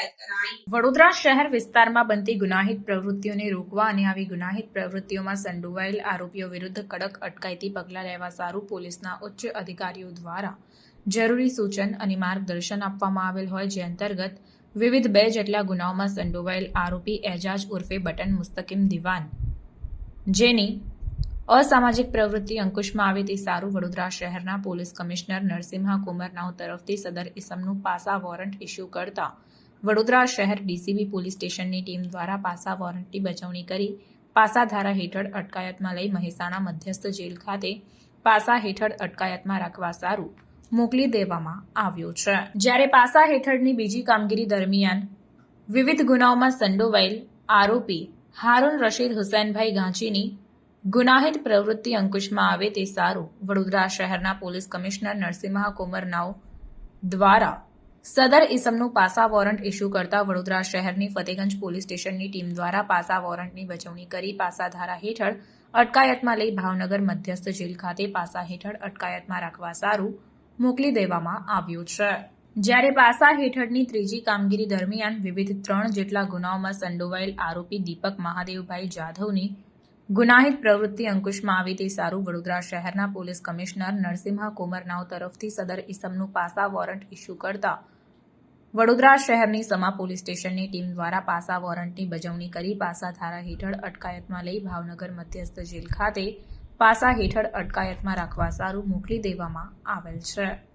અટકાયત કરાઈ। વડોદરા શહેર વિસ્તારમાં બનતી ગુનાહિત પ્રવૃત્તિઓને રોકવા અને આવી ગુનાહિત પ્રવૃત્તિઓમાં સંડોવાયેલ આરોપીઓ વિરુદ્ધ કડક અટકાયતી પગલાં લેવા સારું પોલીસના ઉચ્ચ અધિકારીઓ દ્વારા જરૂરી સૂચન અને માર્ગદર્શન આપવામાં આવેલ હોય, જે અંતર્ગત વિવિધ 2 જેટલા ગુનાઓમાં સંડોવાયેલ આરોપી એજાજ ઉર્ફે બટન મુસ્તકીમ દિવાન, જેની અસામાજિક પ્રવૃત્તિ અંકુશમાં આવે તે સારું વડોદરા શહેરના પોલીસ કમિશનર નરસિમ્હા કુમારનાઓ તરફથી સદર ઇસમનું પાસા વોરંટ ઇસ્યુ કરતા વડોદરા શહેર ડીસીબી પોલીસ સ્ટેશનની ટીમ દ્વારા પાસા વોરંટની બજવણી કરી પાસા ધારા હેઠળ અટકાયતમાં લઈ મહેસાણા મધ્યસ્થ જેલ ખાતે પાસા હેઠળ અટકાયતમાં રાખવા સારું મોકલી દેવામાં આવ્યો છે। જ્યારે પાસા હેઠળની બીજી કામગીરી દરમિયાન વિવિધ ગુનાઓમાં સંડોવાયેલ આરોપી હારૂન રશીદ હુસૈનભાઈ ગાંચીની ગુનાહિત પ્રવૃત્તિ અંકુશમાં આવે તે સારું વડોદરા શહેરના પોલીસ કમિશનર નરસિમ્હા કુમારનાઓ દ્વારા સદર ઇસમનું પાસા વોરંટ ઇસ્યુ કરતા વડોદરા શહેરની ફતેગંજ પોલીસ સ્ટેશનની ટીમ દ્વારા પાસા વોરંટની બજવણી કરી પાસા ધારા હેઠળ અટકાયતમાં લઈ ભાવનગર મધ્યસ્થ જેલ ખાતે પાસા હેઠળ અટકાયતમાં રાખવા સારું મોકલી દેવામાં આવ્યું છે। જ્યારે પાસા હેઠળની ત્રીજી કામગીરી દરમિયાન વિવિધ 3 જેટલા ગુનાઓમાં સંડોવાયેલ આરોપી દીપક મહાદેવભાઈ જાધવની ગુનાહિત પ્રવૃત્તિ અંકુશમાં આવી તે સારું વડોદરા શહેરના પોલીસ કમિશનર નરસિમ્હા કુમારનાઓ તરફથી સદર ઇસમનું પાસા વોરંટ ઇસ્યુ કરતા વડોદરા શહેરની સમા પોલીસ સ્ટેશનની ટીમ દ્વારા પાસા વોરંટની બજવણી કરી પાસા ધારા હેઠળ અટકાયતમાં લઈ ભાવનગર મધ્યસ્થ જેલ ખાતે પાસા હેઠળ અટકાયતમાં રાખવા સારું મોકલી દેવામાં આવેલ છે।